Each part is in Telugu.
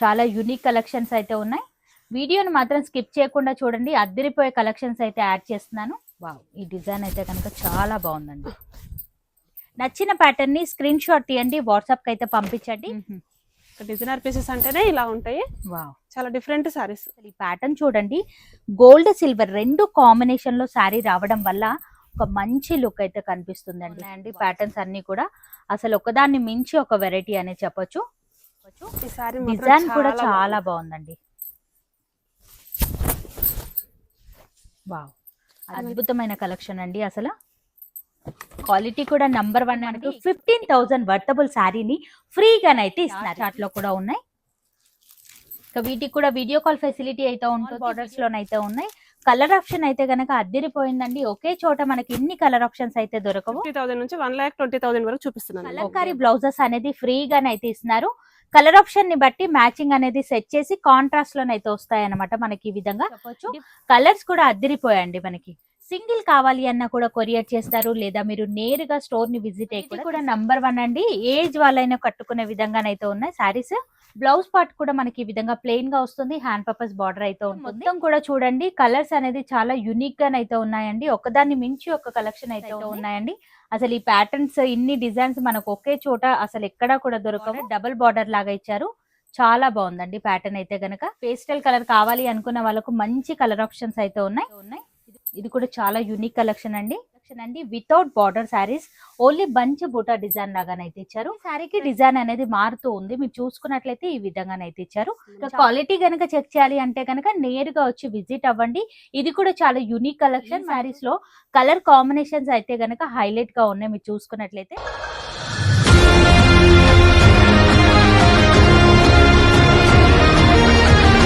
చాలా యూనిక్ కలెక్షన్స్ అయితే ఉన్నాయి. వీడియోని మాత్రం స్కిప్ చేయకుండా చూడండి. అద్దరిపోయే కలెక్షన్స్ అయితే యాడ్ చేస్తున్నాను. వావ్, ఈ డిజైన్ అయితే కనుక చాలా బాగుందండి. నచ్చిన ప్యాటర్న్ ని స్క్రీన్ షాట్ తీయండి, వాట్సాప్ కి అయితే పంపించండి. డిజైనర్ పీసెస్ అంటేనే ఇలా ఉంటాయి. వావ్, చాలా డిఫరెంట్ సారీస్. ఈ ప్యాటర్న్ చూడండి, గోల్డ్ సిల్వర్ రెండు కాంబినేషన్ లో శారీ రావడం వల్ల ఒక మంచి లుక్ అయితే కనిపిస్తుందండి. అండి ప్యాటర్న్స్ అన్ని కూడా అసలు ఒకదాన్ని మించి ఒక వెరైటీ అనేది చెప్పొచ్చు. ఈ సారీ డిజైన్ కూడా చాలా బాగుందండి. వావ్, అద్భుతమైన కలెక్షన్ అండి. అసలు క్వాలిటీ కూడా నంబర్ 1 అంటూ 15,000 వర్తబుల్ శారీని ఫ్రీగానైతే ఇస్తున్నారు. చాట్లో కూడా ఉన్నాయి. ఇక వీటికి కూడా వీడియో కాల్ ఫెసిలిటీ అయితే ఉంటుంది. బార్డర్స్ లోనైతే ఉన్నాయి. కలర్ ఆప్షన్ అయితే గనక అద్దరిపోయిందండి. ఒకే చోట మనకి ఇన్ని కలర్ ఆప్షన్స్ అయితే దొరకవు. 50,000 నుంచి 1,20,000 వరకు చూపిస్తున్నాను. కలంకారీ బ్లౌజెస్ అనేది ఫ్రీగానైతే ఇస్తున్నారు. కలర్ ఆప్షన్ ని బట్టి మ్యాచింగ్ అనేది సెట్ చేసి కాంట్రాస్ట్ లోనైతే వస్తాయి అన్నమాట. మనకి ఈ విధంగా చెప్పొచ్చు. కలర్స్ కూడా అద్దరిపోయాయండి. మనకి సింగిల్ కావాలి అన్నా కూడా కొరియర్ చేస్తారు, లేదా మీరు నేరుగా స్టోర్ ని విజిట్ అయ్యి కూడా నంబర్ 1 అండి. ఏజ్ వాళ్ళైనా కట్టుకునే విధంగానైతే ఉన్నాయి శారీస్. బ్లౌజ్ పార్ట్ కూడా మనకి ఈ విధంగా ప్లెయిన్ గా వస్తుంది. హ్యాండ్ పర్పస్ బార్డర్ అయితే ఉంటుంది. మొత్తం కూడా చూడండి, కలర్స్ అనేది చాలా యూనిక్ గానైతే ఉన్నాయండి. ఒకదాన్ని మించి ఒక కలెక్షన్ అయితే ఉన్నాయండి. అసలు ఈ ప్యాటర్న్స్ ఇన్ని డిజైన్స్ మనకు ఒకే చోట అసలు ఎక్కడా కూడా దొరకవు. డబుల్ బార్డర్ లాగా ఇచ్చారు. చాలా బాగుందండి ప్యాటర్న్ అయితే గనక. పేస్టల్ కలర్ కావాలి అనుకున్న వాళ్ళకు మంచి కలర్ ఆప్షన్స్ అయితే ఉన్నాయి. ఇది కూడా చాలా యూనిక్ కలెక్షన్ అండి. Without border saris, only bunch బూటా డిజైన్ లాగానైతే ఇచ్చారు. శారీకి డిజైన్ అనేది మారుతూ ఉంది. మీరు చూసుకున్నట్లయితే ఈ విధంగానైతే ఇచ్చారు. క్వాలిటీ గనక చెక్ చేయాలి అంటే గనక నేరుగా వచ్చి విజిట్ అవ్వండి. ఇది కూడా చాలా యూనిక్ కలెక్షన్. శారీస్ లో కలర్ కాంబినేషన్స్ అయితే గనక హైలైట్ గా ఉన్నాయి. మీరు చూసుకున్నట్లయితే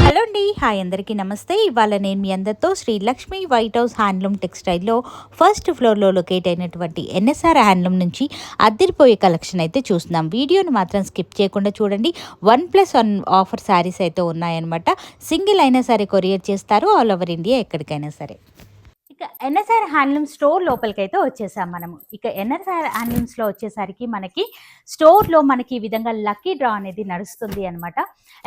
హలో అండి, హాయ్ అందరికీ నమస్తే. ఇవాళ నేను మీ అందరితో Shri Lakshmi white house handloom టెక్స్టైల్లో ఫస్ట్ ఫ్లోర్లో లొకేట్ అయినటువంటి ఎన్ఎస్ఆర్ హ్యాండ్లూమ్ నుంచి అద్దరిపోయే కలెక్షన్ అయితే చూస్తున్నాం. వీడియోని మాత్రం స్కిప్ చేయకుండా చూడండి. 1+1 ఆఫర్ శారీస్ అయితే ఉన్నాయన్నమాట. సింగిల్ అయినా సరే కొరియర్ చేస్తారు, ఆల్ ఓవర్ ఇండియా ఎక్కడికైనా సరే. ఇక ఎన్ఎస్ఆర్ హ్యాండ్లూమ్ స్టోర్ లోపలికి అయితే వచ్చేసాం మనము. ఇక ఎన్ఎస్ఆర్ హ్యాండ్లూమ్స్ లో వచ్చేసరికి మనకి స్టోర్ లో మనకి ఈ విధంగా లక్కీ డ్రా అనేది నడుస్తుంది అనమాట.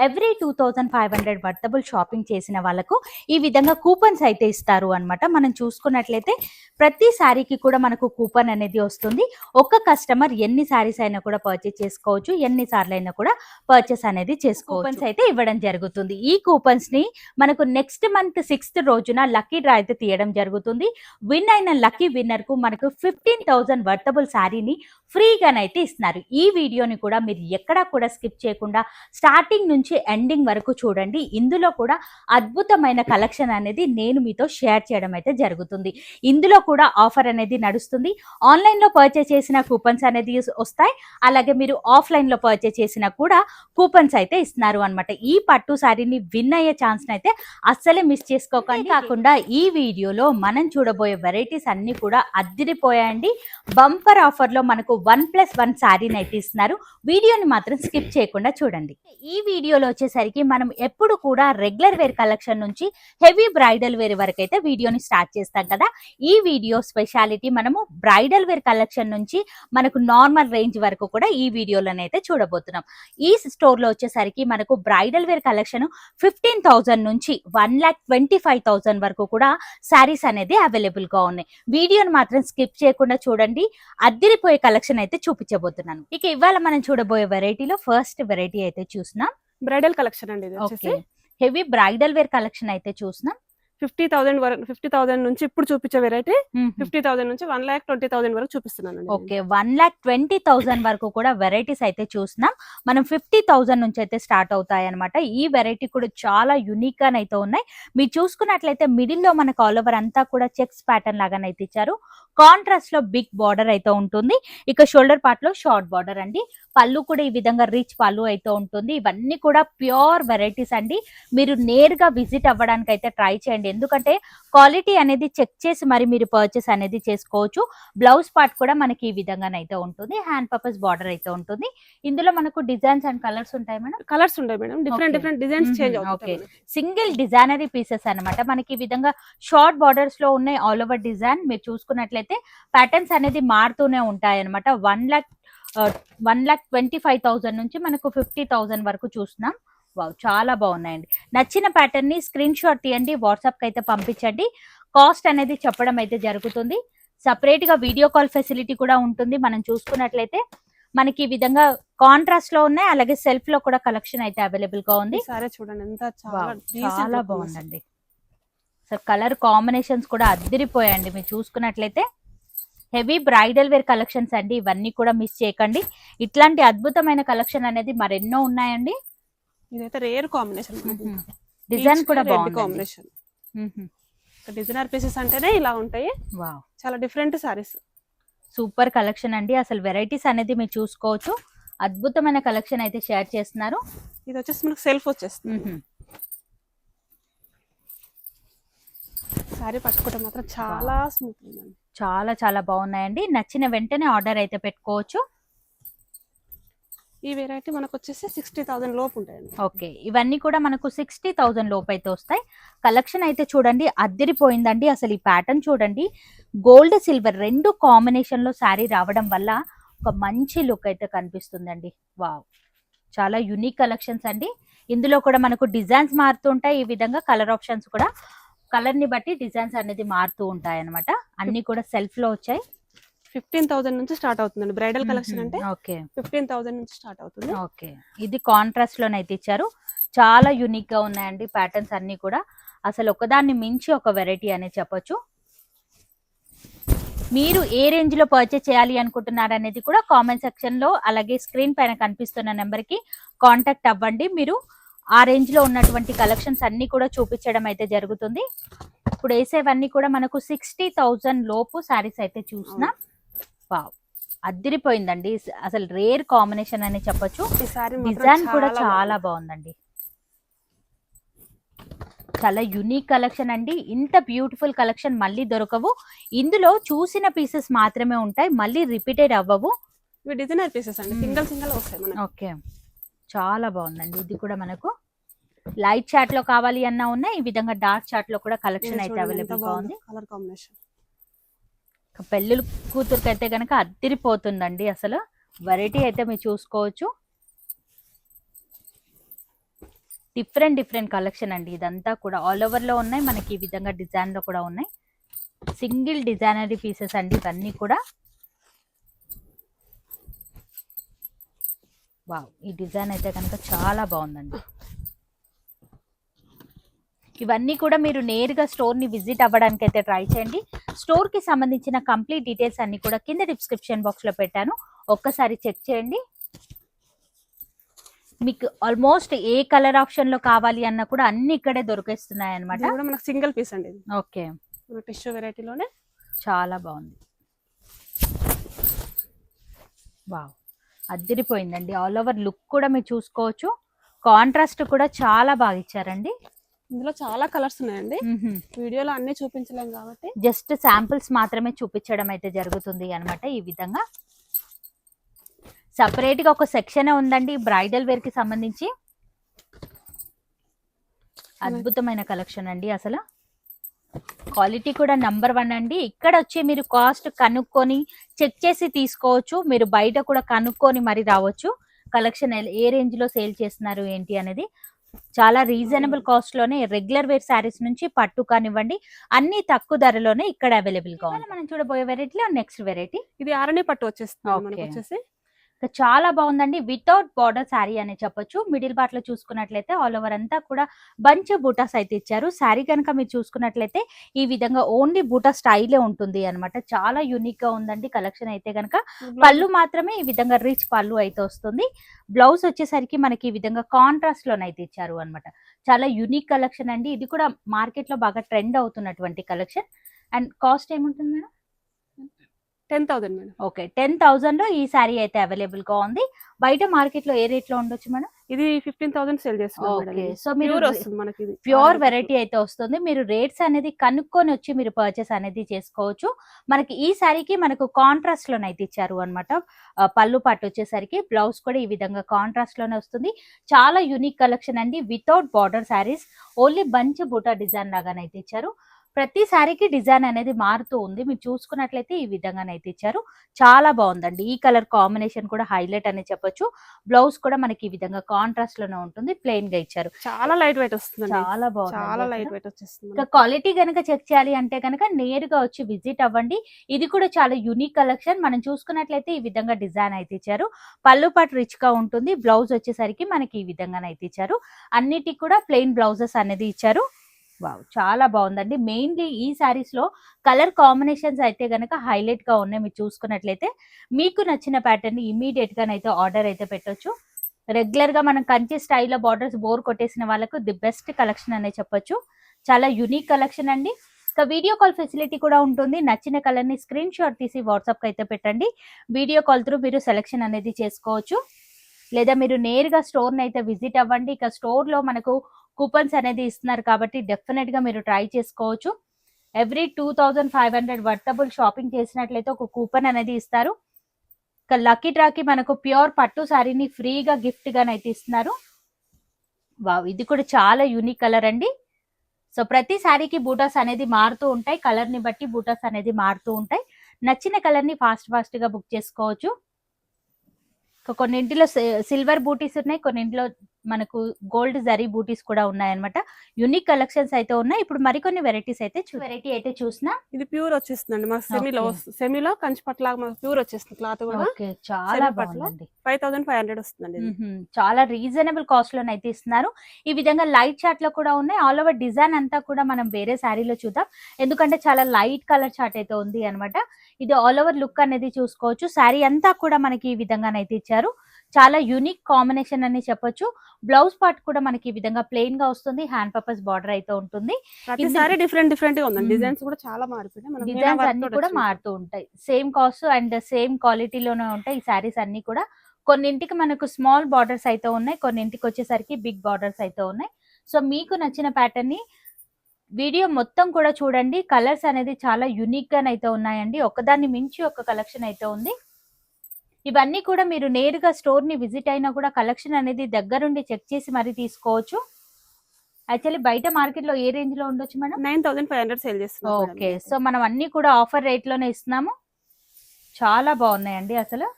ఎవ్రీ 2,500 వర్తబుల్ షాపింగ్ చేసిన వాళ్ళకు ఈ విధంగా కూపన్స్ అయితే ఇస్తారు అనమాట. మనం చూసుకున్నట్లయితే ప్రతి శారీకి కూడా మనకు కూపన్ అనేది వస్తుంది. ఒక్క కస్టమర్ ఎన్ని శారీస్ అయినా కూడా పర్చేస్ చేసుకోవచ్చు, ఎన్ని సార్లు అయినా కూడా పర్చేస్ అనేది చేసుకోవచ్చు. కూపన్స్ అయితే ఇవ్వడం జరుగుతుంది. ఈ కూపన్స్ ని మనకు నెక్స్ట్ మంత్ 6th రోజున లక్కీ డ్రా అయితే తీయడం జరుగుతుంది. విన్ అయిన లక్కీ విన్నర్ కు మనకు 15,000 వర్తబుల్ శారీని ఫ్రీగానైతే ఇస్తున్నారు. ఈ వీడియోని కూడా మీరు ఎక్కడా కూడా స్కిప్ చేయకుండా స్టార్టింగ్ నుంచి ఎండింగ్ వరకు చూడండి. ఇందులో కూడా అద్భుతమైన కలెక్షన్ అనేది నేను మీతో షేర్ చేయడం అయితే జరుగుతుంది. ఇందులో కూడా ఆఫర్ అనేది నడుస్తుంది. ఆన్లైన్ లో పర్చేస్ చేసిన కూపన్స్ అనేది వస్తాయి, అలాగే మీరు ఆఫ్లైన్ లో పర్చేస్ చేసినా కూడా కూపన్స్ అయితే ఇస్తున్నారు అనమాట. ఈ పట్టు శారీని విన్ అయ్యే ఛాన్స్ అయితే అస్సలే మిస్ చేసుకోకండి. కాకుండా ఈ వీడియోలో మనం చూడబోయే వెరైటీస్ అన్ని కూడా అద్దిరిపోయాయండి. బంపర్ ఆఫర్ లో మనకు 1+1 శారీని అయితే ఇస్తున్నారు. వీడియోని మాత్రం స్కిప్ చేయకుండా చూడండి. ఈ వీడియోలో వచ్చేసరికి మనం ఎప్పుడు కూడా రెగ్యులర్ వేర్ కలెక్షన్ నుంచి హెవీ బ్రైడల్ వేర్ వరకు అయితే వీడియోని స్టార్ట్ చేస్తాం కదా. ఈ వీడియో స్పెషాలిటీ మనము బ్రైడల్ వేర్ కలెక్షన్ నుంచి మనకు నార్మల్ రేంజ్ వరకు కూడా ఈ వీడియోలోనైతే చూడబోతున్నాం. ఈ స్టోర్ లో వచ్చేసరికి మనకు బ్రైడల్ వేర్ కలెక్షన్ 15,000 నుంచి 1,25,000 వరకు కూడా శారీస్ అనేది అవైలబుల్ గా ఉన్నాయి. వీడియోని మాత్రం స్కిప్ చేయకుండా చూడండి. అద్దిరిపోయే కలెక్షన్ అయితే చూపించబోతున్నాను. ఇక ఇవాళ మనం చూడబోయే వెరైటీలో ఫస్ట్ వెరైటీ అయితే చూసినాం. బ్రైడల్ కలెక్షన్ అండి. ఇది హెవీ బ్రైడల్ వేర్ కలెక్షన్ అయితే చూసినాం. 50,000 నుంచి ఇప్పుడు చూపించే వెరైటీ 50,000 నుంచి 1,20,000 వరకు చూపిస్తున్నాను. ఓకే, 1,20,000 వరకు కూడా వెరైటీస్ అయితే చూసినాం. మనం 50,000 నుంచి అయితే స్టార్ట్ అవుతాయి అనమాట. ఈ వెరైటీ కూడా చాలా యూనిక్ గానైతే ఉన్నాయి. మీరు చూసుకున్నట్లయితే మిడిల్ లో మనకు ఆల్ ఓవర్ అంతా కూడా చెక్స్ ప్యాటర్న్ లాగానైతే ఇచ్చారు. కాంట్రాస్ట్ లో బిగ్ బార్డర్ అయితే ఉంటుంది. ఇక షోల్డర్ పార్ట్ లో షార్ట్ బార్డర్ అండి. పళ్ళు కూడా ఈ విధంగా రిచ్ పళ్ళు అయితే ఉంటుంది. ఇవన్నీ కూడా ప్యూర్ వెరైటీస్ అండి. మీరు నేరుగా విజిట్ అవ్వడానికి అయితే ట్రై చేయండి. ఎందుకంటే క్వాలిటీ అనేది చెక్ చేసి మరి మీరు పర్చేస్ అనేది చేసుకోవచ్చు. బ్లౌజ్ పార్ట్ కూడా మనకి ఈ విధంగానైతే ఉంటుంది. హ్యాండ్ పర్పస్ బార్డర్ అయితే ఉంటుంది. ఇందులో మనకు డిజైన్స్ అండ్ కలర్స్ ఉంటాయి మేడం. కలర్స్ ఉంటాయి మేడం. డిఫరెంట్ డిజైన్స్ చేంజ్ అవుతాయి. సింగిల్ డిజైనరీ పీసెస్ అన్నమాట. మనకి ఈ విధంగా షార్ట్ బార్డర్స్ లో ఉన్నాయి. ఆల్ ఓవర్ డిజైన్ మీరు చూసుకున్నట్లయితే ప్యాటర్న్స్ అనేది మారుతూనే ఉంటాయి అనమాట. 1,25,000 నుంచి మనకు 50,000 వరకు చూస్తున్నాం. వావ్, చాలా బాగున్నాయండి. నచ్చిన ప్యాటర్న్ ని స్క్రీన్ షాట్ తీయండి, వాట్సాప్ కి అయితే పంపించండి. కాస్ట్ అనేది చెప్పడం అయితే జరుగుతుంది. సపరేట్ గా వీడియో కాల్ ఫెసిలిటీ కూడా ఉంటుంది. మనం చూసుకున్నట్లయితే మనకి ఈ విధంగా కాంట్రాస్ట్ లో ఉన్నాయి, అలాగే సెల్ఫ్ లో కూడా కలెక్షన్ అయితే అవైలబుల్ గా ఉంది. సరే చూడండి ఎంత వావ్, decent చాలా ఉంటుంది బాగుందండి. సో కలర్ కాంబినేషన్స్ కూడా అద్దరిపోయాయండి. మీరు చూసుకున్నట్లయితే హెవీ బ్రైడల్ వేర్ కలెక్షన్స్ అండి, ఇవన్నీ కూడా మిస్ చేయకండి. ఇట్లాంటి అద్భుతమైన కలెక్షన్ అనేది మరెన్నో ఉన్నాయండి. ఇదైతే రేర్ కాంబినేషన్. డిజైన్ కూడా బాగుంది. కాంబినేషన్ డిజైనర్ పీసెస్ అంటేనే ఇలా ఉంటాయి. వావ్, చాలా డిఫరెంట్ సారీస్. సూపర్ కలెక్షన్ అండి. అసలు వెరైటీస్ అనేది మీరు చూసుకోవచ్చు. అద్భుతమైన కలెక్షన్ అయితే షేర్ చేస్తున్నారు. ఇది వచ్చేసి మనకు సెల్ఫ్ వచ్చేస్తుంది. సారీ పట్టుకుంటే మాత్రం చాలా స్మూత్ ఉందండి. చాలా చాలా బాగున్నాయండి. నచ్చిన వెంటనే ఆర్డర్ అయితే పెట్టుకోవచ్చు. ఈ వెరైటీ మనకు వచ్చేసి 60,000 లోపు ఉంటాయండి. ఓకే, ఇవన్నీ కూడా మనకు 60,000 లోపు అయితే వస్తాయి. కలెక్షన్ అయితే చూడండి అద్దరిపోయిందండి. అసలు ఈ ప్యాటర్న్ చూడండి, గోల్డ్ సిల్వర్ రెండు కాంబినేషన్ లో శారీ రావడం వల్ల ఒక మంచి లుక్ అయితే కనిపిస్తుందండి. వావ్, చాలా యూనిక్ కలెక్షన్స్ అండి. ఇందులో కూడా మనకు డిజైన్స్ మారుతుంటాయి. ఈ విధంగా కలర్ ఆప్షన్స్ కూడా కలర్ ని బట్టి డిజైన్స్ అనేది మారుతూ ఉంటాయి అన్నమాట. అన్ని కూడా సెల్ఫ్ లో వచ్చాయి. 15,000 నుంచి స్టార్ట్ అవుతుందండి. బ్రైడల్ కలెక్షన్ అంటే ఓకే, 15,000 నుంచి స్టార్ట్ అవుతుంది. ఓకే, ఇది కాంట్రాస్ట్ లోనైతే ఇచ్చారు. చాలా యూనిక్ గా ఉన్నాయండి ప్యాటర్న్స్ అన్ని కూడా. అసలు ఒకదాన్ని మించి ఒక వెరైటీ అనేది చెప్పొచ్చు. మీరు ఏ రేంజ్ లో పర్చేస్ చేయాలి అనుకుంటున్నారు అనేది కూడా కామెంట్ సెక్షన్ లో, అలాగే స్క్రీన్ పైన కనిపిస్తున్న నెంబర్ కి కాంటాక్ట్ అవ్వండి. మీరు ఆ రేంజ్ లో ఉన్నటువంటి కలెక్షన్స్ అన్ని కూడా చూపించడం అయితే జరుగుతుంది. ఇప్పుడు వేసేవన్నీ కూడా మనకు 60,000 లోపు శారీస్ అయితే చూసినా. వావ్, అద్దరిపోయిందండి. అసలు రేర్ కాంబినేషన్ అని చెప్పొచ్చు. డిజైన్ కూడా చాలా బాగుందండి. చాలా యూనిక్ కలెక్షన్ అండి. ఇంత బ్యూటిఫుల్ కలెక్షన్ మళ్ళీ దొరకవు. ఇందులో చూసిన పీసెస్ మాత్రమే ఉంటాయి, మళ్ళీ రిపీటెడ్ అవ్వవు. ఇవి డిజైనర్ పీసెస్ అండి, సింగిల్ సింగిల్ వస్తాయి మనకి. ఓకే, చాలా బాగుందండి. ఇది కూడా మనకు లైట్ చాట్ లో కావాలి అన్నా ఉన్నాయి, ఈ విధంగా డార్క్ చాట్ లో కూడా కలెక్షన్ అయితే అవైలబుల్ గా ఉంది. కలర్ కాంబినేషన్ పెళ్ళిళ్ళు కూతురుకి అయితే కనుక అద్దరిపోతుందండి. అసలు వెరైటీ అయితే మీరు చూసుకోవచ్చు. డిఫరెంట్ డిఫరెంట్ కలెక్షన్ అండి. ఇదంతా కూడా ఆల్ ఓవర్ లో ఉన్నాయి, మనకి ఈ విధంగా డిజైన్ లో కూడా ఉన్నాయి. సింగిల్ డిజైనరీ పీసెస్ అండి ఇవన్నీ కూడా. వావ్, ఈ డిజైన్ అయితే కనుక చాలా బాగుందండి. ఇవన్నీ కూడా మీరు నేరుగా స్టోర్ ని విజిట్ అవ్వడానికి అయితే ట్రై చేయండి. స్టోర్ కి సంబంధించిన కంప్లీట్ డీటెయిల్స్ అన్ని కూడా కింద డిస్క్రిప్షన్ బాక్స్ లో పెట్టాను, ఒక్కసారి చెక్ చేయండి. మీకు ఆల్మోస్ట్ ఏ కలర్ ఆప్షన్ లో కావాలి అన్న కూడా అన్ని ఇక్కడే దొరికేస్తున్నాయి అనమాట. మనకు సింగిల్ పీస్ అండి. ఓకే, టిష్యూ వెరైటీలోనే చాలా బాగుంది. వావ్, అద్దరిపోయిందండి. ఆల్ ఓవర్ లుక్ కూడా మీరు చూసుకోవచ్చు. కాంట్రాస్ట్ కూడా చాలా బాగా ఇచ్చారండి. ఇందులో చాలా కలర్స్ ఉన్నాయండి. వీడియోలో అన్ని చూపించలేం కాబట్టి జస్ట్ శాంపిల్స్ మాత్రమే చూపించడం అయితే జరుగుతుంది అన్నమాట. ఈ విధంగా సపరేట్ గా ఒక సెక్షన్ ఉందండి బ్రైడల్ వేర్ కి సంబంధించి. అద్భుతమైన కలెక్షన్ అండి. అసలు క్వాలిటీ కూడా నంబర్ 1 అండి. ఇక్కడ వచ్చి మీరు కాస్ట్ కనుక్కొని చెక్ చేసి తీసుకోవచ్చు. మీరు బయట కూడా కనుక్కొని మరి రావచ్చు. కలెక్షన్ ఏ రేంజ్ లో సేల్ చేస్తున్నారు ఏంటి అనేది చాలా రీజనబుల్ కాస్ట్ లోనే రెగ్యులర్ వేర్ శారీస్ నుంచి పట్టు కానివ్వండి అన్ని తక్కువ ధరలోనే ఇక్కడ అవైలబుల్ గా ఉంది. మనం చూడబోయే వెరైటీలో నెక్స్ట్ వెరైటీ ఇది ఆరణి పట్టు వచ్చేసి చాలా బాగుందండి. వితౌట్ బార్డర్ శారీ అని చెప్పొచ్చు. మిడిల్ పార్ట్ లో చూసుకున్నట్లయితే ఆల్ ఓవర్ అంతా కూడా బంచ్ బూటాస్ అయితే ఇచ్చారు. శారీ కనుక మీరు చూసుకున్నట్లయితే ఈ విధంగా ఓన్లీ బూటా స్టైలే ఉంటుంది అనమాట. చాలా యూనిక్ గా ఉందండి కలెక్షన్ అయితే కనుక. పళ్ళు మాత్రమే ఈ విధంగా రిచ్ పళ్ళు అయితే వస్తుంది. బ్లౌజ్ వచ్చేసరికి మనకి ఈ విధంగా కాంట్రాస్ట్ లోనైతే ఇచ్చారు అనమాట. చాలా యూనిక్ కలెక్షన్ అండి. ఇది కూడా మార్కెట్ లో బాగా ట్రెండ్ అవుతున్నటువంటి కలెక్షన్. అండ్ కాస్ట్ ఏముంటుంది మేడం? 10,000 మేడం. ఓకే, 10,000 లో ఈ శారీ అయితే అవైలబుల్ గా ఉంది. బయట మార్కెట్ లో ఏ రేట్ లో ఉండొచ్చు మేడం? ఇది 15,000 సేల్ చేస్తున్నాం. ఓకే, సో మీరు మనకి ప్యూర్ వెరైటీ అయితే వస్తుంది. మీరు రేట్స్ అనేది కనుక్కొని వచ్చి మీరు పర్చేస్ అనేది చేసుకోవచ్చు. మనకి ఈ శారీకి మనకు కాంట్రాస్ట్ లోనైతే ఇచ్చారు అనమాట. పళ్ళు పట్టు వచ్చేసరికి బ్లౌజ్ కూడా ఈ విధంగా కాంట్రాస్ట్ లోనే వస్తుంది. చాలా యూనిక్ కలెక్షన్ అండి. Without border saris, only bunch బూటా డిజైన్ లాగానైతే ఇచ్చారు. ప్రతి సారీకి డిజైన్ అనేది మారుతూ ఉంది. మీరు చూసుకున్నట్లయితే ఈ విధంగానైతే ఇచ్చారు. చాలా బాగుందండి. ఈ కలర్ కాంబినేషన్ కూడా హైలైట్ అని చెప్పొచ్చు. బ్లౌజ్ కూడా మనకి ఈ విధంగా కాంట్రాస్ట్ లోనే ఉంటుంది. ప్లెయిన్ గా ఇచ్చారు. చాలా లైట్ వెయిట్ వస్తుందండి. చాలా బాగుంది. చాలా లైట్ వెయిట్ వచ్చేస్తుంది. ఇంకా క్వాలిటీ గనక చెక్ చేయాలి అంటే గనక నేరుగా వచ్చి విజిట్ అవ్వండి. ఇది కూడా చాలా యూనిక్ కలెక్షన్. మనం చూసుకున్నట్లయితే ఈ విధంగా డిజైన్ అయితే ఇచ్చారు. పళ్ళు పాటు రిచ్ గా ఉంటుంది. బ్లౌజ్ వచ్చేసరికి మనకి ఈ విధంగానైతే ఇచ్చారు. అన్నిటికి కూడా ప్లెయిన్ బ్లౌజెస్ అనేది ఇచ్చారు. వావ్, చాలా బాగుందండి. మెయిన్లీ ఈ సారీస్ లో కలర్ కాంబినేషన్స్ అయితే గనక హైలైట్ గా ఉన్నాయి. మీరు చూసుకున్నట్లయితే మీకు నచ్చిన ప్యాటర్న్ ని ఇమీడియట్ గానైతే ఆర్డర్ అయితే పెట్టొచ్చు. రెగ్యులర్ గా మనం కంచి స్టైల్లో బార్డర్స్ బోర్ కొట్టేసిన వాళ్ళకు ది బెస్ట్ కలెక్షన్ అనే చెప్పొచ్చు. చాలా యూనిక్ కలెక్షన్ అండి. ఇంకా వీడియో కాల్ ఫెసిలిటీ కూడా ఉంటుంది. నచ్చిన కలర్ ని స్క్రీన్ షాట్ తీసి వాట్సాప్ కి అయితే పెట్టండి. వీడియో కాల్ త్రూ మీరు సెలెక్షన్ అనేది చేసుకోవచ్చు. లేదా మీరు నేరుగా స్టోర్ ని అయితే విజిట్ అవ్వండి. ఇక స్టోర్ లో మనకు కూపన్స్ అనేది ఇస్తున్నారు కాబట్టి డెఫినెట్ గా మీరు ట్రై చేసుకోవచ్చు. ఎవ్రీ 2500 వర్తబుల్ షాపింగ్ చేసినట్లయితే ఒక కూపన్ అనేది ఇస్తారు. ఇక లక్కీ డ్రాకి మనకు ప్యూర్ పట్టు శారీని ఫ్రీగా గిఫ్ట్ గానైతే ఇస్తున్నారు. వావ్, ఇది కూడా చాలా యూనిక్ కలర్ అండి. సో ప్రతి శారీకి బూటాస్ అనేది మారుతూ ఉంటాయి. కలర్ ని బట్టి బూటాస్ అనేది మారుతూ ఉంటాయి. నచ్చిన కలర్ ని ఫాస్ట్ గా బుక్ చేసుకోవచ్చు. కొన్నింటిలో సిల్వర్ బూటీస్ ఉన్నాయి, కొన్నింటిలో మనకు గోల్డ్ జరీ బూటీస్ కూడా ఉన్నాయన్నమాట. యూనిక్ కలెక్షన్స్ అయితే ఉన్నాయి. ఇప్పుడు మరికొన్ని వెరైటీస్ అయితే వెరైటీ అయితే చూసినా ఇది ప్యూర్ వచ్చేస్తుందండి. మా సెమీలో కంచి పట్ల ప్యూర్ వచ్చేస్తుంది. క్లాత్ కూడా చాలా బాగుందండి. 5500 వస్తుందండి. చాలా రీజనబుల్ కాస్ట్ లోనే అయితే ఇస్తున్నారు. ఈ విధంగా లైట్ చార్ట్ లో కూడా ఉన్నాయి. ఆల్ ఓవర్ డిజైన్ అంతా కూడా మనం వేరే శారీలో చూద్దాం. ఎందుకంటే చాలా లైట్ కలర్ చార్ట్ అయితే ఉంది అనమాట. ఇది ఆల్ ఓవర్ లుక్ అనేది చూసుకోవచ్చు. శారీ అంతా కూడా మనకి ఈ విధంగానైతే ఇచ్చారు. చాలా యూనిక్ కాంబినేషన్ అని చెప్పొచ్చు. బ్లౌజ్ పార్ట్ కూడా మనకి ఈ విధంగా ప్లెయిన్ గా వస్తుంది. హ్యాండ్ పర్పస్ బార్డర్ అయితే ఉంటుంది. ప్రతిసారి డిఫరెంట్ గా ఉంది. డిజైన్స్ కూడా చాలా మారిపోయినాయి. డిజైన్స్ అన్ని కూడా మారుతూ ఉంటాయి. సేమ్ కాస్ట్ అండ్ సేమ్ క్వాలిటీలోనే ఉంటాయి ఈ శారీస్ అన్ని కూడా. కొన్నింటికి మనకు స్మాల్ బార్డర్స్ అయితే ఉన్నాయి, కొన్నింటికి వచ్చేసరికి బిగ్ బార్డర్స్ అయితే ఉన్నాయి. సో మీకు నచ్చిన ప్యాటర్న్ ని వీడియో మొత్తం కూడా చూడండి. కలర్స్ అనేది చాలా యూనిక్ గానైతే ఉన్నాయండి. ఒకదాన్ని మించి ఒక కలెక్షన్ అయితే ఉంది. ఇవన్నీ కూడా మీరు నేరుగా స్టోర్ ని విజిట్ అయినా కూడా కలెక్షన్ అనేది దగ్గరుండి చెక్ చేసి మరీ తీసుకోవచ్చు. యాక్చువల్లీ బయట మార్కెట్ లో ఏ రేంజ్ లో ఉండొచ్చు మేడం? 9500 సేల్ చేస్తున్నాం. ఓకే, సో మనం అన్ని కూడా ఆఫర్ రేట్ లోనే ఇస్తున్నాము. చాలా బాగున్నాయండి. అసలు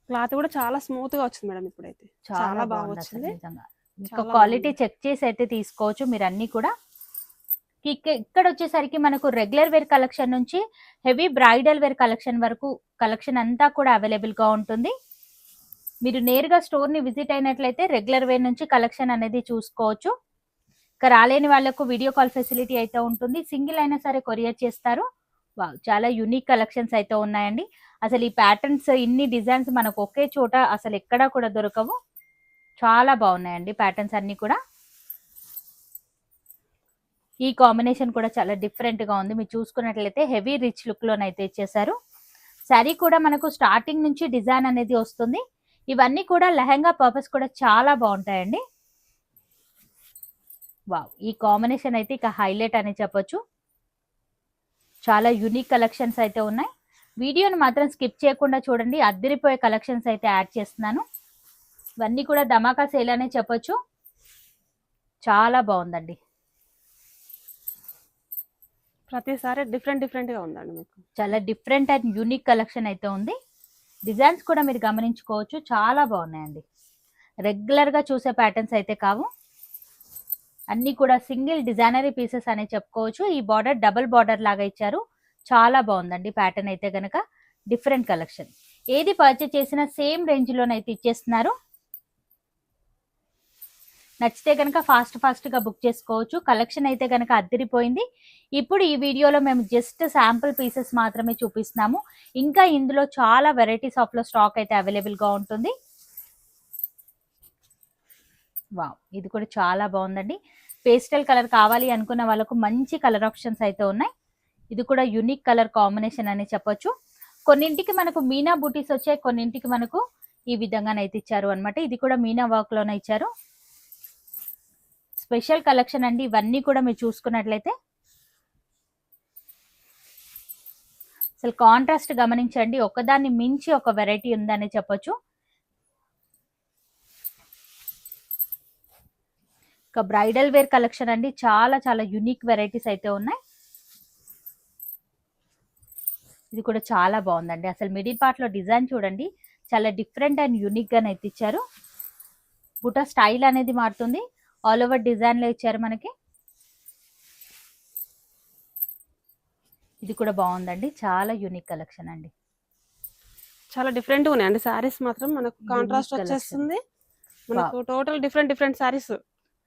క్లాత్ కూడా చాలా స్మూత్ గా వచ్చింది మేడం. ఇప్పుడైతే చాలా బాగా వచ్చింది. క్వాలిటీ చెక్ చేసి అయితే తీసుకోవచ్చు మీరు అన్ని కూడా. ఇక్కడ వచ్చేసరికి మనకు రెగ్యులర్ వేర్ కలెక్షన్ నుంచి హెవీ బ్రైడల్ వేర్ కలెక్షన్ వరకు కలెక్షన్ అంతా కూడా అవైలబుల్ గా ఉంటుంది. మీరు నేరుగా స్టోర్ ని విజిట్ అయినట్లయితే రెగ్యులర్ వేర్ నుంచి కలెక్షన్ అనేది చూసుకోవచ్చు. ఇక రాలేని వాళ్ళకు వీడియో కాల్ ఫెసిలిటీ అయితే ఉంటుంది. సింగిల్ అయినా సరే కొరియర్ చేస్తారు. వావ్, చాలా యూనిక్ కలెక్షన్స్ అయితే ఉన్నాయండి. అసలు ఈ ప్యాటర్న్స్ ఇన్ని డిజైన్స్ మనకు ఒకే చోట అసలు ఎక్కడా కూడా దొరకవు. చాలా బాగున్నాయండి ప్యాటర్న్స్ అన్ని కూడా. ఈ కాంబినేషన్ కూడా చాలా డిఫరెంట్ గా ఉంది. మీరు చూసుకున్నట్లయితే హెవీ రిచ్ లుక్ లోనైతే ఇచ్చేసారు. శారీ కూడా మనకు స్టార్టింగ్ నుంచి డిజైన్ అనేది వస్తుంది. ఇవన్నీ కూడా లెహంగా పర్పస్ కూడా చాలా బాగుంటాయండి. వావ్, ఈ కాంబినేషన్ అయితే ఇక హైలైట్ అని చెప్పొచ్చు. చాలా యూనిక్ కలెక్షన్స్ అయితే ఉన్నాయి. వీడియోని మాత్రం స్కిప్ చేయకుండా చూడండి. అద్దరిపోయే కలెక్షన్స్ అయితే యాడ్ చేస్తున్నాను. ఇవన్నీ కూడా ధమాకా సేల్ అనే చెప్పొచ్చు. చాలా బాగుందండి. ప్రతిసారి డిఫరెంట్ గా ఉందండి. మీకు చాలా డిఫరెంట్ అండ్ యూనిక్ కలెక్షన్ అయితే ఉంది. డిజైన్స్ కూడా మీరు గమనించుకోవచ్చు. చాలా బాగున్నాయండి. రెగ్యులర్ గా చూసే ప్యాటర్న్స్ అయితే కావు. అన్ని కూడా సింగిల్ డిజైనరీ పీసెస్ అనే చెప్పుకోవచ్చు. ఈ బార్డర్ డబుల్ బార్డర్ లాగా ఇచ్చారు. చాలా బాగుందండి ప్యాటర్న్ అయితే గనక. Different collection. ఏది పర్చేస్ చేసినా సేమ్ రేంజ్ లోనైతే ఇచ్చేస్తున్నారు. నచ్చితే కనుక ఫాస్ట్ గా బుక్ చేసుకోవచ్చు. కలెక్షన్ అయితే కనుక అద్దరిపోయింది. ఇప్పుడు ఈ వీడియోలో మేము జస్ట్ శాంపుల్ పీసెస్ మాత్రమే చూపిస్తున్నాము. ఇంకా ఇందులో చాలా వెరైటీస్ ఆఫ్ లో స్టాక్ అయితే అవైలబుల్ గా ఉంటుంది. వావ్, ఇది కూడా చాలా బాగుందండి. పేస్టల్ కలర్ కావాలి అనుకున్న వాళ్ళకు మంచి కలర్ ఆప్షన్స్ అయితే ఉన్నాయి. ఇది కూడా యూనిక్ కలర్ కాంబినేషన్ అని చెప్పొచ్చు. కొన్నింటికి మనకు మీనా బూటీస్ వచ్చాయి, కొన్నింటికి మనకు ఈ విధంగానైతే ఇచ్చారు అనమాట. ఇది కూడా మీనా వర్క్ లోనే ఇచ్చారు. స్పెషల్ కలెక్షన్ అండి. ఇవన్నీ కూడా మీరు చూసుకున్నట్లయితే అసలు కాంట్రాస్ట్ గమనించండి. ఒకదాన్ని మించి ఒక వెరైటీ ఉందని చెప్పొచ్చు. ఇక బ్రైడల్ వేర్ కలెక్షన్ అండి, చాలా చాలా యూనిక్ వెరైటీస్ అయితే ఉన్నాయి. ఇది కూడా చాలా బాగుందండి. అసలు మిడిల్ పార్ట్ లో డిజైన్ చూడండి, చాలా డిఫరెంట్ అండ్ యూనిక్ గా అయితే ఇచ్చారు. బుటా స్టైల్ అనేది మారుతుంది, ఆల్ ఓవర్ డిజైన్ లో ఇచ్చారు మనకి. ఇది కూడా బాగుందండి, చాలా యూనిక్ కలెక్షన్ అండి. చాలా డిఫరెంట్ గా ఉన్నాయండి సారీస్ మాత్రం. మనకు కాంట్రాస్ట్ Unique వచ్చేస్తుంది. మనకు టోటల్ డిఫరెంట్ సారీస్.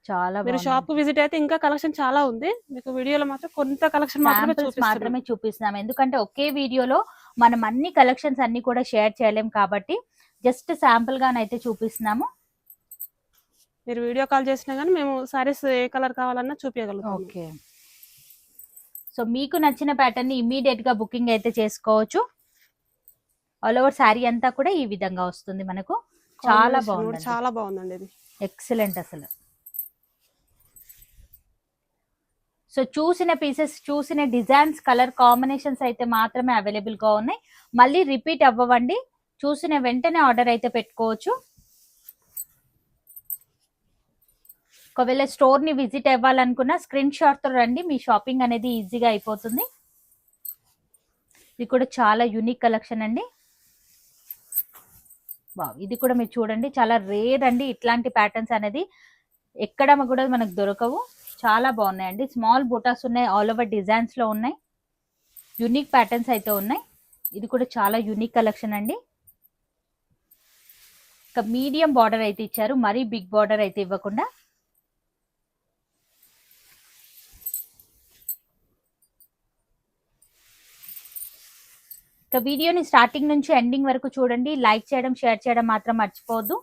చాలా మీరు షాప్ కు విజిట్ అయితే ఇంకా కలెక్షన్ చాలా ఉంది. మీకు వీడియోలో మాత్రం కొంత కలెక్షన్ మాత్రమే చూపిస్తున్నాం, ఎందుకంటే ఒకే వీడియోలో మనం అన్ని కలెక్షన్స్ అన్ని కూడా షేర్ చేయలేం కాబట్టి జస్ట్ శాంపుల్ గానైతే చూపిస్తున్నాము. మీరు వీడియో కాల్ చేసినా గానీ మేము సారీస్ ఏ కలర్ కావాలన్నా చూపించగలుగుతాం. ఓకే, సో మీకు నచ్చిన ప్యాటర్న్ ని ఇమీడియట్ గా బుకింగ్ అయితే చేసుకోవచ్చు. ఆల్ ఓవర్ శారీ అంతా కూడా ఈ విధంగా వస్తుంది మనకు. చాలా బాగుంది, చాలా బాగుందండి. ఇది ఎక్సలెంట్ అసలు. సో చూసిన పీసెస్, చూసిన డిజైన్స్, కలర్ కాంబినేషన్స్ అయితే మాత్రమే అవైలబుల్ గా ఉన్నాయి. మళ్ళీ రిపీట్ అవ్వండి, చూసిన వెంటనే ఆర్డర్ అయితే పెట్టుకోవచ్చు. ఒకవేళ స్టోర్ ని విజిట్ అవ్వాలనుకున్న స్క్రీన్ షాట్ తో రండి, మీ షాపింగ్ అనేది ఈజీగా అయిపోతుంది. ఇది కూడా చాలా యూనిక్ కలెక్షన్ అండి. వావ్, ఇది కూడా మీరు చూడండి, చాలా రేర్ అండి. ఇట్లాంటి ప్యాటర్న్స్ అనేది ఎక్కడ కూడా మనకు దొరకవు. చాలా బాగున్నాయండి. స్మాల్ బూటాస్ ఉన్నాయి, ఆల్ ఓవర్ డిజైన్స్ లో ఉన్నాయి, యూనిక్ ప్యాటర్న్స్ అయితే ఉన్నాయి. ఇది కూడా చాలా యూనిక్ కలెక్షన్ అండి. ఇక మీడియం బార్డర్ అయితే ఇచ్చారు, మరీ బిగ్ బార్డర్ అయితే ఇవ్వకుండా. ఇక వీడియోని స్టార్టింగ్ నుంచి ఎండింగ్ వరకు చూడండి. లైక్ చేయడం, షేర్ చేయడం మాత్రం మర్చిపోవద్దు.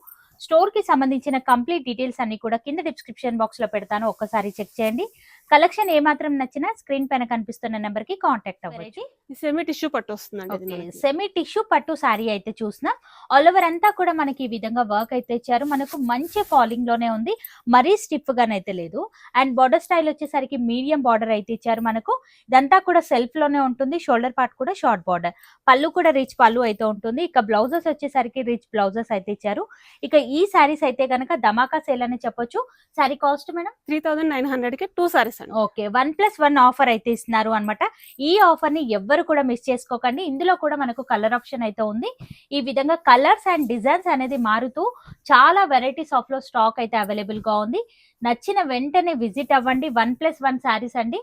స్టోర్ కి సంబంధించిన కంప్లీట్ డీటెయిల్స్ అన్ని కూడా కింద డిస్క్రిప్షన్ బాక్స్ లో పెడతాను, ఒక్కసారి చెక్ చేయండి. కలెక్షన్ ఏమాత్రం నచ్చినా స్క్రీన్ పైన కనిపిస్తున్న నెంబర్ కి కాంటాక్ట్ అవ్వచ్చు. సెమీ టిష్యూ పట్టు వస్తుందండి. సెమీ టిష్యూ పట్టు సారీ అయితే చూసిన ఆల్ ఓవర్ అంతా కూడా మనకి ఈ విధంగా వర్క్ అయితే ఇచ్చారు. మనకు మంచి ఫాలింగ్ లోనే ఉంది, మరీ స్టిఫ్ గానైతే లేదు. అండ్ బార్డర్ స్టైల్ వచ్చేసరికి మీడియం బార్డర్ అయితే ఇచ్చారు మనకు. ఇదంతా కూడా సెల్ఫ్ లోనే ఉంటుంది. షోల్డర్ పార్ట్ కూడా షార్ట్ బార్డర్, పళ్ళు కూడా రిచ్ పళ్ళు అయితే ఉంటుంది. ఇక బ్లౌజెస్ వచ్చేసరికి రిచ్ బ్లౌజెస్ అయితే ఇచ్చారు. ఇక ఈ సారీస్ అయితే గనక ధమాకా సేల్ అని చెప్పొచ్చు. సారీ కాస్ట్ మేడం 3900 కి 2 సారీస్. ఓకే, 1+1 ఆఫర్ అయితే ఇస్తున్నారు అనమాట. ఈ ఆఫర్ ని ఎవ్వరు కూడా మిస్ చేసుకోకండి. ఇందులో కూడా మనకు కలర్ ఆప్షన్ అయితే ఉంది. ఈ విధంగా కలర్స్ అండ్ డిజైన్స్ అనేది మారుతూ చాలా వెరైటీస్ ఆఫ్ లో స్టాక్ అయితే అవైలబుల్ గా ఉంది. నచ్చిన వెంటనే విజిట్ అవ్వండి. 1+1 సారీస్ అండి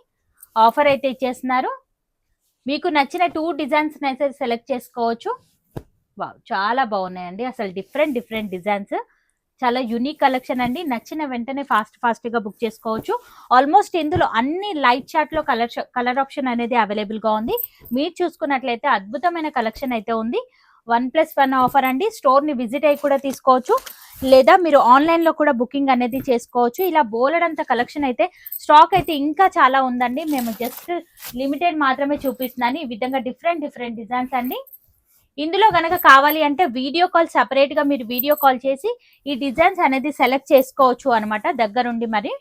ఆఫర్ అయితే ఇచ్చేస్తున్నారు. మీకు నచ్చిన 2 డిజైన్స్ అయితే సెలెక్ట్ చేసుకోవచ్చు. వావ్, చాలా బాగున్నాయండి. అసలు డిఫరెంట్ డిజైన్స్, చాలా యూనిక్ కలెక్షన్ అండి. నచ్చిన వెంటనే ఫాస్ట్ గా బుక్ చేసుకోవచ్చు. ఆల్మోస్ట్ ఇందులో అన్ని లైట్ చార్ట్ లో కలర్ ఆప్షన్ అనేది అవైలబుల్ గా ఉంది. మీరు చూసుకున్నట్లయితే అద్భుతమైన కలెక్షన్ అయితే ఉంది. 1+1 ఆఫర్ అండి. స్టోర్ ని విజిట్ అయ్యి కూడా తీసుకోవచ్చు, లేదా మీరు ఆన్లైన్ లో కూడా బుకింగ్ అనేది చేసుకోవచ్చు. ఇలా బోలెడంత కలెక్షన్ అయితే స్టాక్ అయితే ఇంకా చాలా ఉందండి. మేము జస్ట్ లిమిటెడ్ మాత్రమే చూపిస్తున్నాను. ఈ విధంగా డిఫరెంట్ డిజైన్స్ అండి. ఇందులో గనక కావాలి అంటే వీడియో కాల్ సెపరేట్ గా మీరు వీడియో కాల్ చేసి ఈ డిజైన్స్ అనేది సెలెక్ట్ చేసుకోవచ్చు అనమాట దగ్గరుండి. మరి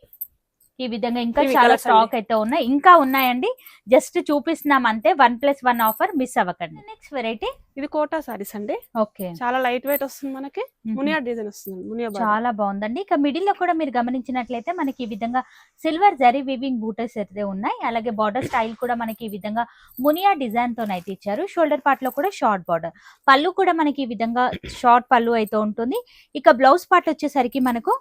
ఈ విధంగా ఇంకా చాలా స్టాక్ అయితే ఉన్నాయి, ఇంకా ఉన్నాయండి. జస్ట్ చూపిస్తున్నాం అంతే. 1+1 ఆఫర్ మిస్ అవ్వకండి. నెక్స్ట్ వెరైటీ ఇది కోటా సారీస్ అండి. ఓకే, చాలా లైట్ వెయిట్ వస్తుంది మనకి. మునియా డిజైన్ వస్తుంది, మునియా చాలా బాగుందండి. ఇక మిడిల్ లో కూడా మీరు గమనించినట్లయితే మనకి ఈ విధంగా సిల్వర్ జరీ వీవింగ్ బూటస్ అయితే ఉన్నాయి. అలాగే బార్డర్ స్టైల్ కూడా మనకి ఈ విధంగా మునియా డిజైన్ తో అయితే ఇచ్చారు. షోల్డర్ పార్ట్ లో కూడా షార్ట్ బార్డర్, పళ్ళు కూడా మనకి ఈ విధంగా షార్ట్ పళ్ళు అయితే ఉంటుంది. ఇక బ్లౌజ్ పార్ట్ వచ్చేసరికి మనకు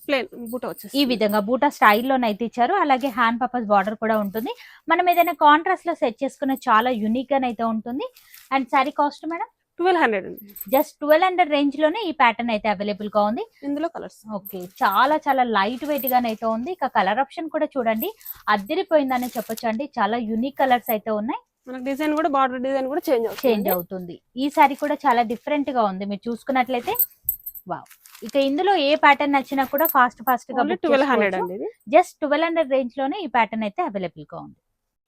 ప్లేన్ బూటా వచ్చేసి ఈ విధంగా బూటా స్టైల్లోనైతే ఇచ్చారు. అలాగే హ్యాండ్ పర్పస్ బార్డర్ కూడా ఉంటుంది. మనం ఏదైనా కాంట్రాస్ట్ లో సెట్ చేసుకున్న చాలా యూనిక్ గా అయితే ఉంటుంది. అండ్ సారీ కాస్ట్ మేడం 1200 అండి. జస్ట్ 1200 రేంజ్ లోనే ఈ ప్యాటర్న్ అయితే అవైలబుల్ గా ఉంది. ఇందులో కలర్స్ ఓకే, చాలా లైట్ వెయిట్ గానైతే ఉంది. ఇక కలర్ ఆప్షన్ కూడా చూడండి, అద్దరిపోయిందని చెప్పొచ్చు అండి. చాలా యూనిక్ కలర్స్ అయితే ఉన్నాయి. మనకి డిజైన్ కూడా బార్డర్ డిజైన్ కూడా చేంజ్ అవుతుంది. ఈ సారీ కూడా చాలా డిఫరెంట్ గా ఉంది. మీరు చూసుకున్నట్లయితే వావ్. ఇక ఇందులో ఏ ప్యాటర్న్ నచ్చినా కూడా ఫాస్ట్ గా 1200 అండి. జస్ట్ 1200 రేంజ్ లోనే ఈ ప్యాటర్న్ అయితే అవైలబుల్ గా ఉంది.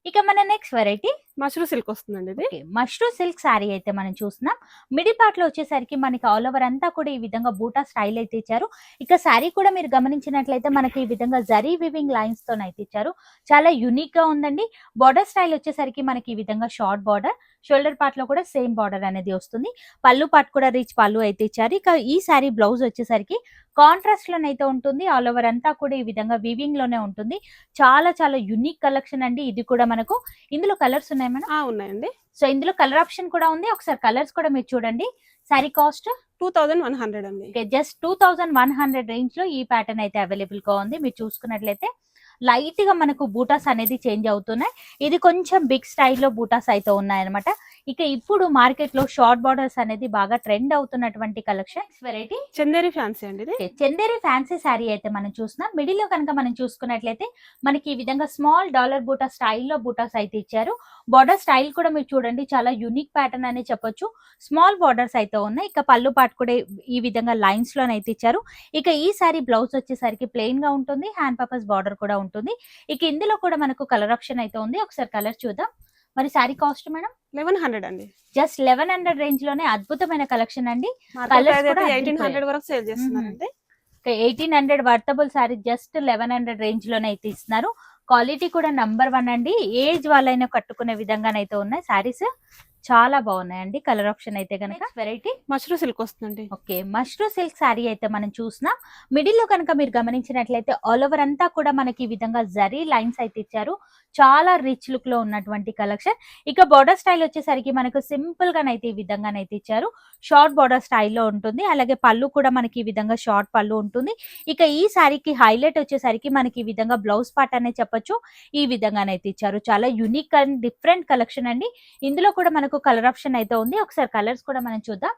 ఇక మన నెక్స్ట్ వెరైటీ మష్రూ సిల్క్ వస్తుందండి. ఇది మష్రూ సిల్క్ సారీ అయితే మనం చూస్తున్నాం. మిడిల్ పార్ట్ లో వచ్చేసరికి మనకి ఆల్ ఓవర్ అంతా కూడా ఈ విధంగా బూటా స్టైల్ అయితే ఇచ్చారు. ఇక సారీ కూడా మీరు గమనించినట్లయితే మనకి ఈ విధంగా జరీ వివింగ్ లైన్స్ తో అయితే ఇచ్చారు. చాలా యూనిక్ గా ఉందండి. బార్డర్ స్టైల్ వచ్చేసరికి మనకి ఈ విధంగా షార్ట్ బార్డర్, షోల్డర్ పార్ట్ లో కూడా సేమ్ బార్డర్ అనేది వస్తుంది. పళ్ళు పార్ట్ కూడా రిచ్ పళ్ళు అయితే ఇచ్చారు. ఇక ఈ సారీ బ్లౌజ్ వచ్చేసరికి కాంట్రాస్ట్ లోనైతే ఉంటుంది. ఆల్ ఓవర్ అంతా కూడా ఈ విధంగా వీవింగ్ లోనే ఉంటుంది. చాలా చాలా యునిక్ కలెక్షన్ అండి. ఇది కూడా మనకు ఇందులో కలర్స్ ఉన్నాయి మేడం. ఉన్నాయండి. సో ఇందులో కలర్ ఆప్షన్ కూడా ఉంది. ఒకసారి కలర్స్ కూడా మీరు చూడండి. సారీ కాస్ట్ 2100 అండి. జస్ట్ 2100 రేంజ్ లో ఈ ప్యాటర్న్ అయితే అవైలబుల్ గా ఉంది. మీరు చూసుకున్నట్లయితే లైట్ గా మనకు బూటాస్ అనేది చేంజ్ అవుతున్నాయి. ఇది కొంచెం బిగ్ స్టైల్లో బూటాస్ అయితే ఉన్నాయన్నమాట. ఇక ఇప్పుడు మార్కెట్ లో షార్ట్ బార్డర్స్ అనేది బాగా ట్రెండ్ అవుతున్నటువంటి కలెక్షన్ వెరైటీ చందేరి ఫ్యాన్సీ అండి. ఇది చందేరి ఫ్యాన్సీ శారీ అయితే మనం చూస్తున్నాం. మిడిల్ లో కనుక మనం చూసుకున్నట్లయితే మనకి ఈ విధంగా స్మాల్ డాలర్ బూటా స్టైల్లో బూటాస్ అయితే ఇచ్చారు. బార్డర్ స్టైల్ కూడా మీరు చూడండి, చాలా యూనిక్ ప్యాటర్న్ అని చెప్పొచ్చు. స్మాల్ బార్డర్స్ అయితే ఉన్నాయి. ఇక పళ్ళు పాటు కూడా ఈ విధంగా లైన్స్ లోనైతే ఇచ్చారు. ఇక ఈ సారీ బ్లౌజ్ వచ్చేసరికి ప్లెయిన్ గా ఉంటుంది. హ్యాండ్ పర్పస్ బార్డర్ కూడా ఉంటుంది. ఇక ఇందులో కూడా మనకు కలర్ ఆప్షన్ అయితే ఉంది. ఒకసారి కలర్ చూద్దాం. మరి సారీ కాస్ట్ మేడం 1100 అండి. జస్ట్ 1100 రేంజ్ లోనే అద్భుతమైన కలెక్షన్ అండి. కలర్స్ కూడా 1800 వరకు సేల్ చేస్తున్నారండి. 1800 వర్తబుల్ సారీ జస్ట్ 1100 రేంజ్ లోనే అయితే ఇస్తున్నారు. క్వాలిటీ కూడా నంబర్ 1 అండి. ఏజ్ వాళ్ళైనా కట్టుకునే విధంగానైతే ఉన్నాయి సారీస్. చాలా బాగున్నాయండి. కలర్ ఆప్షన్ అయితే కనుక వెరైటీ మష్రూ సిల్క్ వస్తుందండి. ఓకే, మష్రూ సిల్క్ శారీ అయితే మనం చూసినాం. మిడిల్ లో కనుక మీరు గమనించినట్లయితే ఆల్ ఓవర్ అంతా కూడా మనకి ఈ విధంగా జరీ లైన్స్ అయితే ఇచ్చారు. చాలా రిచ్ లుక్ లో ఉన్నటువంటి కలెక్షన్. ఇక బార్డర్ స్టైల్ వచ్చేసరికి మనకు సింపుల్ గానైతే ఈ విధంగానైతే ఇచ్చారు. షార్ట్ బార్డర్ స్టైల్లో ఉంటుంది. అలాగే పళ్ళు కూడా మనకి ఈ విధంగా షార్ట్ పళ్ళు ఉంటుంది. ఇక ఈ శారీకి హైలైట్ వచ్చేసరికి మనకి ఈ విధంగా బ్లౌజ్ పార్ట్ అనే చెప్పొచ్చు. ఈ విధంగానైతే ఇచ్చారు. చాలా యూనిక్ అండ్ డిఫరెంట్ కలెక్షన్ అండి. ఇందులో కూడా మనకు కలర్ ఆప్షన్ అయితే ఉంది. ఒకసారి కలర్స్ కూడా మనం చూద్దాం.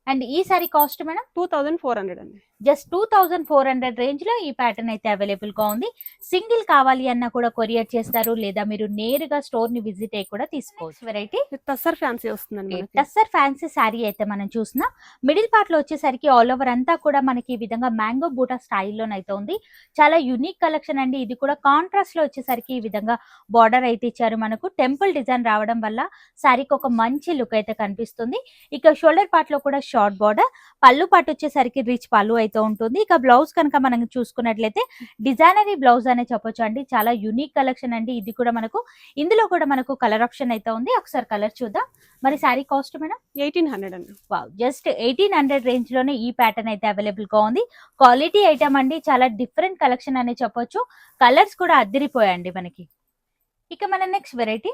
అండ్ ఈ సారీ కాస్ట్ మేడం 2400 అండి. జస్ట్ 2400 రేంజ్ లో ఈ ప్యాటర్న్ అయితే అవైలబుల్ గా ఉంది. సింగిల్ కావాలి అన్నా కూడా కొరియర్ చేస్తారు, లేదా మీరు నేరుగా స్టోర్ ని విజిట్ అయ్యి కూడా తీసుకోవచ్చు. వెరైటీ టస్సర్ ఫ్యాన్సీ వస్తుందండి. టస్సర్ ఫ్యాన్సీ శారీ అయితే మనం చూసినా. మిడిల్ పార్ట్ లో వచ్చేసరికి ఆల్ ఓవర్ అంతా కూడా మనకి ఈ విధంగా మ్యాంగో బూటా స్టైల్లోనైతే ఉంది. చాలా యూనిక్ కలెక్షన్ అండి. ఇది కూడా కాంట్రాస్ట్ లో వచ్చేసరికి ఈ విధంగా బార్డర్ అయితే ఇచ్చారు. మనకు టెంపుల్ డిజైన్ రావడం వల్ల శారీకి ఒక మంచి లుక్ అయితే కనిపిస్తుంది. ఇక షోల్డర్ పార్ట్ లో కూడా షార్ట్ బార్డర్, పళ్ళు పాటు వచ్చేసరికి రిచ్ పళ్ళు అయితే ఉంటుంది. ఇక బ్లౌజ్ కనుక మనం చూసుకున్నట్లయితే డిజైనరీ బ్లౌజ్ అనే చెప్పొచ్చు అండి. చాలా యూనిక్ కలెక్షన్ అండి. ఇది కూడా మనకు ఇందులో కూడా మనకు కలర్ ఆప్షన్ అయితే ఉంది. ఒకసారి కలర్ చూద్దాం. మరి శారీ కాస్ట్ మేడం 1800 అండి. వావ్, జస్ట్ 1800 రేంజ్ లోనే ఈ ప్యాటర్న్ అయితే అవైలబుల్ గా ఉంది. క్వాలిటీ ఐటమ్ అండి. చాలా డిఫరెంట్ కలెక్షన్ అనే చెప్పొచ్చు. కలర్స్ కూడా అద్దిరిపోయాయండి మనకి. ఇక మన నెక్స్ట్ వెరైటీ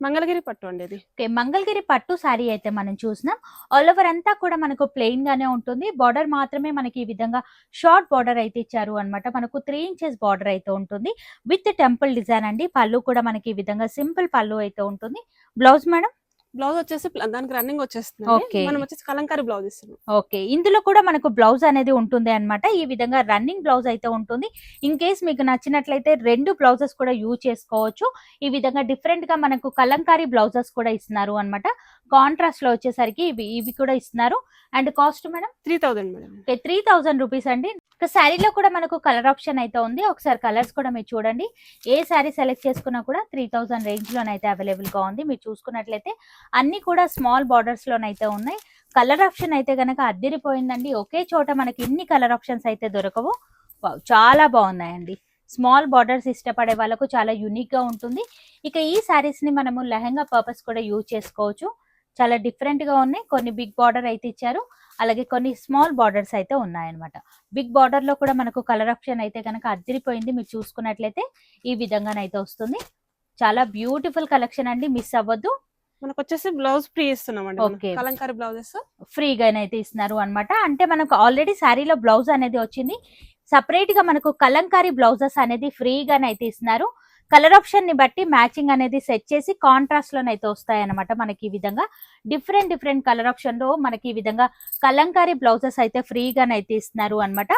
మంగళగిరి పట్టు అండి. ఇది ఓకే, మంగళగిరి పట్టు శారీ అయితే మనం చూసినాం. ఆల్ ఓవర్ అంతా కూడా మనకు ప్లెయిన్ గానే ఉంటుంది. బార్డర్ మాత్రమే మనకి ఈ విధంగా షార్ట్ బార్డర్ అయితే ఇచ్చారు అనమాట. మనకు 3 ఇంచెస్ బార్డర్ అయితే ఉంటుంది విత్ టెంపుల్ డిజైన్ అండి. పళ్ళు కూడా మనకి ఈ విధంగా సింపుల్ పళ్ళు అయితే ఉంటుంది. బ్లౌజ్ మేడం బ్లౌజ్ వచ్చేసి దానికి రన్నింగ్ వచ్చేస్తుంది. ఓకే. మనం వచ్చేసి కలంకారీ బ్లౌజ్ ఇస్తున్నాం. ఓకే, ఇందులో కూడా మనకు బ్లౌజ్ అనేది ఉంటుంది అన్నమాట. ఈ విధంగా రన్నింగ్ బ్లౌజ్ అయితే ఉంటుంది. ఇన్ కేస్ మీకు నచ్చినట్లయితే 2 బ్లౌజెస్ కూడా యూజ్ చేసుకోవచ్చు. ఈ విధంగా డిఫరెంట్ గా మనకు కలంకారీ బ్లౌజెస్ కూడా ఇస్తున్నారు అన్నమాట. కాంట్రాస్ట్ లో వచ్చేసరికి ఇవి కూడా ఇస్తున్నారు. And cost madam 3000 madam. 3000 rupees అండి. ఇక శారీలో కూడా మనకు కలర్ ఆప్షన్ అయితే ఉంది. ఒకసారి కలర్స్ కూడా మీరు చూడండి. ఏ శారీ సెలెక్ట్ చేసుకున్నా కూడా 3000 రేంజ్ లోనైతే అవైలబుల్ గా ఉంది. మీరు చూసుకున్నట్లయితే అన్ని కూడా స్మాల్ బార్డర్స్ లోనైతే ఉన్నాయి. కలర్ ఆప్షన్ అయితే గనక అద్దిరిపోయిందండి. ఒకే చోట మనకి ఇన్ని కలర్ ఆప్షన్స్ అయితే దొరకవు. చాలా బాగున్నాయండి. స్మాల్ బార్డర్స్ ఇష్టపడే వాళ్ళకు చాలా యూనిక్ గా ఉంటుంది. ఇక ఈ శారీస్ ని మనము లెహంగా పర్పస్ కూడా యూజ్ చేసుకోవచ్చు. చాలా డిఫరెంట్ గా ఉన్నాయి. కొన్ని బిగ్ బార్డర్ అయితే ఇచ్చారు, అలాగే కొన్ని స్మాల్ బార్డర్స్ అయితే ఉన్నాయన్నమాట. బిగ్ బార్డర్ లో కూడా మనకు కలర్ ఆప్షన్ అయితే కనుక అద్దిరిపోయింది. మీరు చూసుకున్నట్లయితే ఈ విధంగానైతే వస్తుంది. చాలా బ్యూటిఫుల్ కలెక్షన్ అండి. మిస్ అవ్వద్దు. మనకు వచ్చేసి బ్లౌజ్ ఫ్రీ ఇస్తున్నామండి. ఓకే, కలంకారీ బ్లౌజెస్ ఫ్రీగానైతే ఇస్తున్నారు అన్నమాట. అంటే మనకు ఆల్రెడీ శారీలో బ్లౌజ్ అనేది వచ్చింది. సపరేట్ గా మనకు కలంకారీ బ్లౌజెస్ అనేది ఫ్రీగానైతే ఇస్తున్నారు. కలర్ ఆప్షన్ ని బట్టి మ్యాచింగ్ అనేది సెట్ చేసి కాంట్రాస్ట్ లోనైతే వస్తాయి అనమాట. మనకి ఈ విధంగా డిఫరెంట్ కలర్ ఆప్షన్ లో మనకి ఈ విధంగా కలంకారీ బ్లౌజెస్ అయితే ఫ్రీగానైతే ఇస్తున్నారు అనమాట.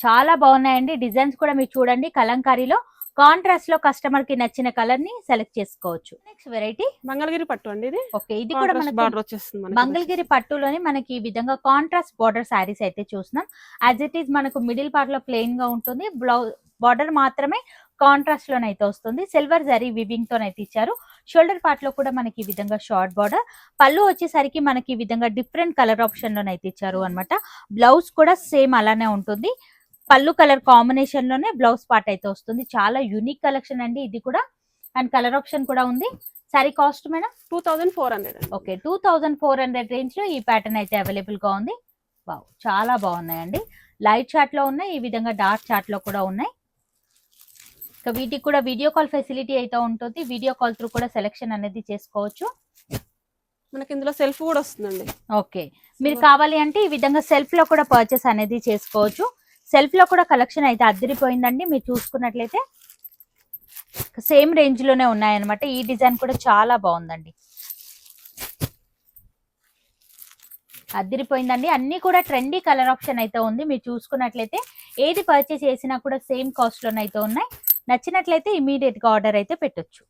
చాలా బాగున్నాయండి. డిజైన్స్ కూడా మీరు చూడండి. కలంకారీలో కాంట్రాస్ట్ లో కస్టమర్ కి నచ్చిన కలర్ ని సెలెక్ట్ చేసుకోవచ్చు. నెక్స్ట్ వెరైటీ మంగళగిరి పట్టు అండి. ఇది ఓకే, ఇది కూడా మనకి బార్డర్ వచ్చేస్తుంది. మంగళగిరి పట్టులోని మనకి ఈ విధంగా కాంట్రాస్ట్ బార్డర్ శారీస్ అయితే చూస్తున్నాం. యాజ్ ఇట్ ఈస్ మనకు మిడిల్ పార్ట్ లో ప్లెయిన్ గా ఉంటుంది. బార్డర్ మాత్రమే కాంట్రాస్ట్ లోనైతే వస్తుంది. సిల్వర్ జరీ వివింగ్ తోనైతే ఇచ్చారు. షోల్డర్ పార్ట్ లో కూడా మనకి ఈ విధంగా షార్ట్ బార్డర్, పళ్ళు వచ్చేసరికి మనకి ఈ విధంగా డిఫరెంట్ కలర్ ఆప్షన్ లోనైతే ఇచ్చారు అనమాట. బ్లౌజ్ కూడా సేమ్ అలానే ఉంటుంది. పళ్ళు కలర్ కాంబినేషన్ లోనే బ్లౌజ్ పార్ట్ అయితే వస్తుంది. చాలా యూనిక్ కలెక్షన్ అండి ఇది కూడా. అండ్ కలర్ ఆప్షన్ కూడా ఉంది. Sorry cost madam 2400. Okay, 2400 range లో ఈ ప్యాటర్న్ అయితే అవైలబుల్ గా ఉంది. వావ్, చాలా బాగున్నాయండి. లైట్ చార్ట్ లో ఉన్నాయి, ఈ విధంగా డార్క్ చార్ట్ లో కూడా ఉన్నాయి. ఇక వీటికి కూడా వీడియో కాల్ ఫెసిలిటీ అయితే ఉంటుంది. వీడియో కాల్ త్రూ కూడా సెలెక్షన్ అనేది చేసుకోవచ్చు. మనకి ఇందులో సెల్ఫ్ కూడా వస్తుందండి. ఓకే, మీరు కావాలి అంటే ఈ విధంగా సెల్ఫ్ లో కూడా పర్చేస్ అనేది చేసుకోవచ్చు. సెల్ఫ్ లో కూడా కలెక్షన్ అయితే అద్దరిపోయిందండి. మీరు చూసుకున్నట్లయితే సేమ్ రేంజ్ లోనే ఉన్నాయన్నమాట. ఈ డిజైన్ కూడా చాలా బాగుందండి, అద్దరిపోయిందండి. అన్ని కూడా ట్రెండీ కలర్ ఆప్షన్ అయితే ఉంది. మీరు చూసుకున్నట్లయితే ఏది పర్చేస్ చేసినా కూడా సేమ్ కాస్ట్ లోనైతే ఉన్నాయి. నచ్చినట్లయితే ఇమీడియట్ గా ఆర్డర్ అయితే పెట్టొచ్చు.